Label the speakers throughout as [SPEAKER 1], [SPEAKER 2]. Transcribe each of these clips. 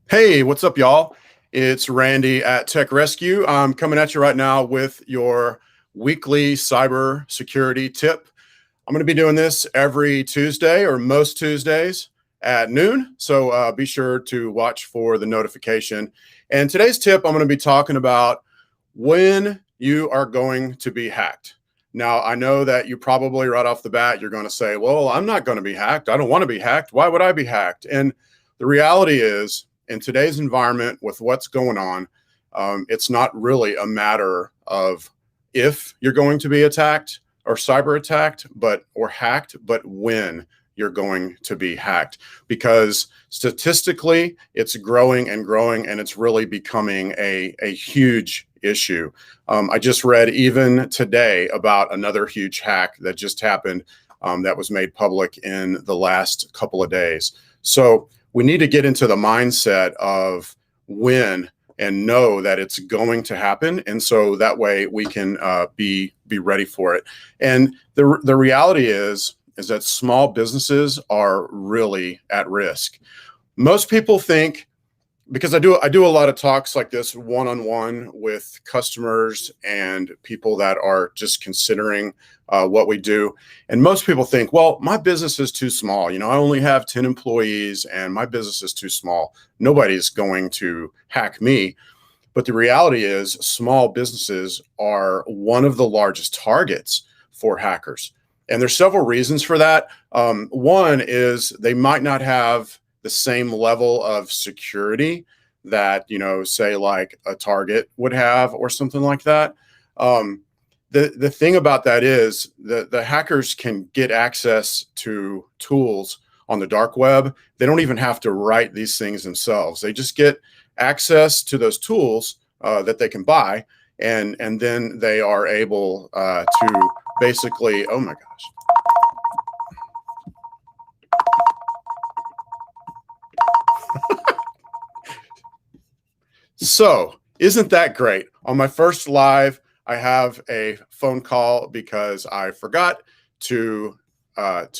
[SPEAKER 1] Hey, what's up, y'all? It's Randy at Tech Rescue. I'm coming at you right now with your weekly cyber security tip. I'm going to be doing this every Tuesday or most Tuesdays at noon. So be sure to watch for the notification. And today's tip, I'm going to be talking about when you are going to be hacked. Now, I know that you probably right off the bat, you're going to say, well, I'm not going to be hacked. I don't want to be hacked. Why would I be hacked? And the reality is, in today's environment with what's going on, it's not really a matter of if you're going to be attacked or cyber attacked, or hacked, but when you're going to be hacked, because statistically it's growing and growing, and it's really becoming a huge issue. I just read even today about another huge hack that just happened, that was made public in the last couple of days. So we need to get into the mindset of when and know that it's going to happen, and so that way we can be ready for it. And the reality is that small businesses are really at risk. Most people think, because I do a lot of talks like this one-on-one with customers and people that are just considering what we do. And most people think, well, my business is too small. I only have 10 employees and my business is too small. Nobody's going to hack me. But the reality is small businesses are one of the largest targets for hackers. And there's several reasons for that. One is they might not have the same level of security that, say like a Target would have or something like that. The thing about that is that the hackers can get access to tools on the dark web. They don't even have to write these things themselves. They just get access to those tools that they can buy, and then they are able to basically, oh my gosh. So isn't that great? On my first live, I have a phone call because I forgot to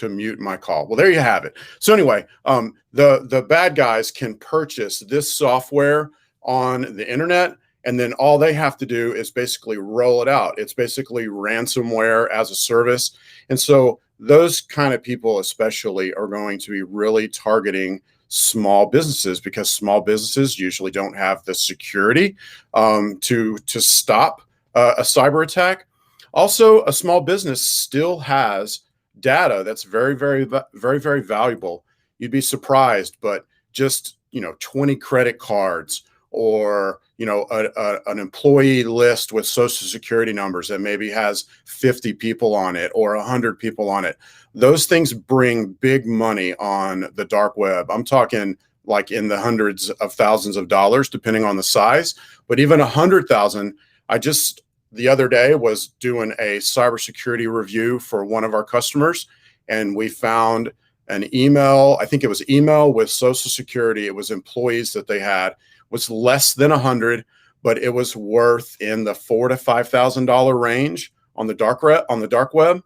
[SPEAKER 1] mute my call. Well, there you have it. So anyway, the bad guys can purchase this software on the internet, and then all they have to do is basically roll it out. It's basically ransomware as a service. And so those kind of people especially are going to be really targeting small businesses, because small businesses usually don't have the security to stop a cyber attack. Also, a small business still has data that's very, very, very, very valuable. You'd be surprised, but just 20 credit cards, or an employee list with social security numbers that maybe has 50 people on it or 100 people on it. Those things bring big money on the dark web. I'm talking like in the hundreds of thousands of dollars, depending on the size, but even 100,000. I just the other day was doing a cybersecurity review for one of our customers, and we found an email. I think it was email with social security. It was employees that they had, was less than 100, but it was worth in the $4,000 to $5,000 range on the dark web.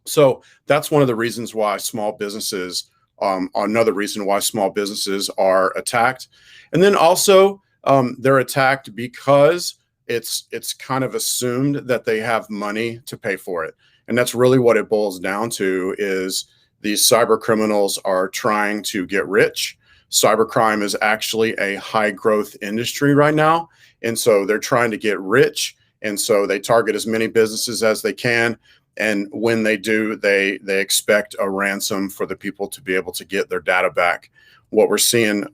[SPEAKER 1] So that's one of the reasons why small businesses, another reason why small businesses are attacked. And then also they're attacked because it's kind of assumed that they have money to pay for it. And that's really what it boils down to, is these cyber criminals are trying to get rich. Cybercrime is actually a high growth industry right now. And so they're trying to get rich. And so they target as many businesses as they can. And when they do, they expect a ransom for the people to be able to get their data back. What we're seeing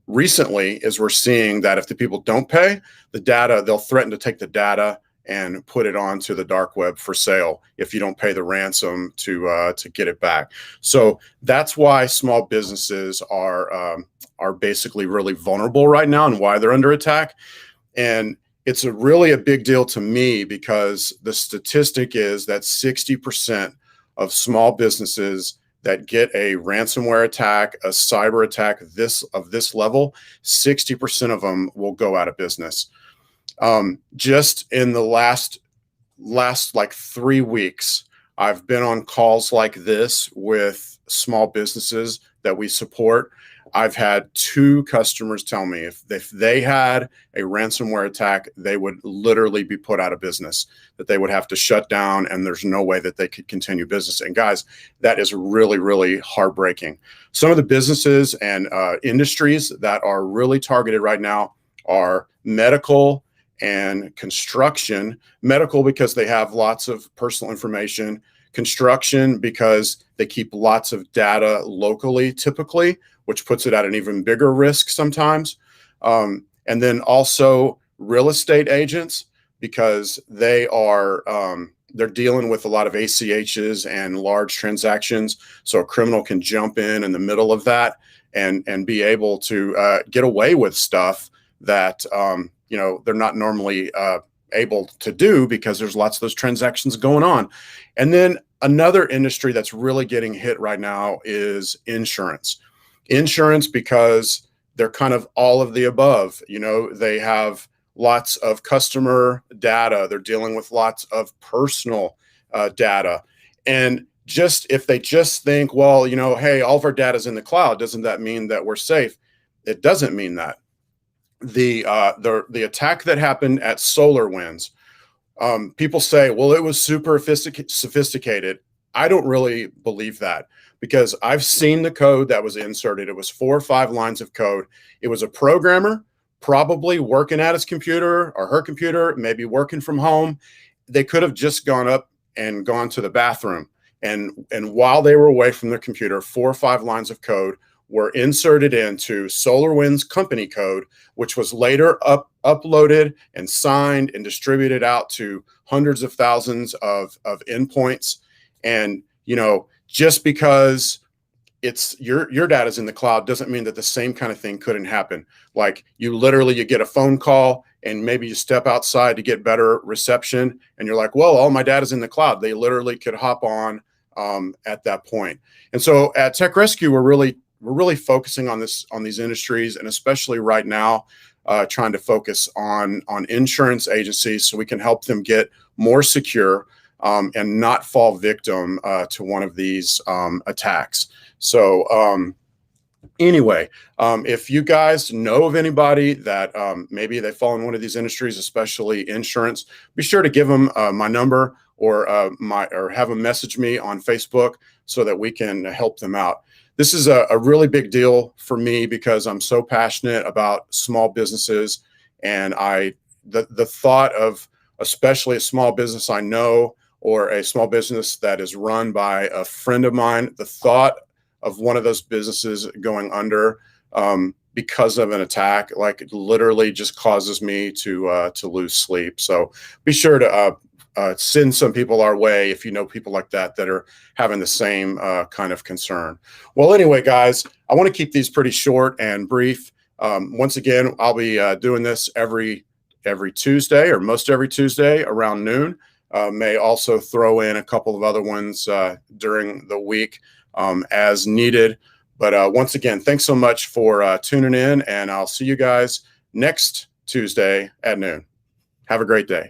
[SPEAKER 1] recently is we're seeing that if the people don't pay the data, they'll threaten to take the data and put it onto the dark web for sale if you don't pay the ransom to get it back. So that's why small businesses are basically really vulnerable right now, and why they're under attack. And it's really a big deal to me, because the statistic is that 60% of small businesses that get a ransomware attack, a cyber attack of this level, 60% of them will go out of business. Just in the last like 3 weeks, I've been on calls like this with small businesses that we support. I've had 2 customers tell me if they had a ransomware attack, they would literally be put out of business, that they would have to shut down, and there's no way that they could continue business. And guys, that is really, really heartbreaking. Some of the businesses and industries that are really targeted right now are medical and construction. Medical because they have lots of personal information. Construction because they keep lots of data locally, typically, which puts it at an even bigger risk sometimes. And then also real estate agents, because they are they're dealing with a lot of ACHs and large transactions. So a criminal can jump in the middle of that and be able to get away with stuff that they're not normally able to do, because there's lots of those transactions going on. And then another industry that's really getting hit right now is insurance. Insurance, because they're kind of all of the above. They have lots of customer data. They're dealing with lots of personal data. And if they just think, well, hey, all of our data is in the cloud, doesn't that mean that we're safe? It doesn't mean that. The attack that happened at SolarWinds, people say, well, it was super sophisticated. I don't really believe that, because I've seen the code that was inserted. It was 4 or 5 lines of code. It was a programmer probably working at his computer or her computer, maybe working from home. They could have just gone up and gone to the bathroom. And while they were away from their computer, 4 or 5 lines of code were inserted into SolarWinds company code, which was later uploaded and signed and distributed out to hundreds of thousands of endpoints. And just because it's your data's in the cloud doesn't mean that the same kind of thing couldn't happen. Like you get a phone call and maybe you step outside to get better reception, and you're like, well, all my data's in the cloud. They literally could hop on at that point. And so at Tech Rescue, we're really focusing on these industries, and especially right now, trying to focus on insurance agencies so we can help them get more secure and not fall victim to one of these attacks. So anyway, if you guys know of anybody that maybe they fall in one of these industries, especially insurance, be sure to give them my number or have them message me on Facebook so that we can help them out. This is a really big deal for me because I'm so passionate about small businesses, and the thought of especially a small business I know or a small business that is run by a friend of mine, the thought of one of those businesses going under because of an attack, like it literally just causes me to lose sleep. So be sure to send some people our way if you know people like that are having the same kind of concern. Well, anyway, guys, I want to keep these pretty short and brief. Once again, I'll be doing this every Tuesday, or most every Tuesday around noon. May also throw in a couple of other ones during the week as needed. But once again, thanks so much for tuning in, and I'll see you guys next Tuesday at noon. Have a great day.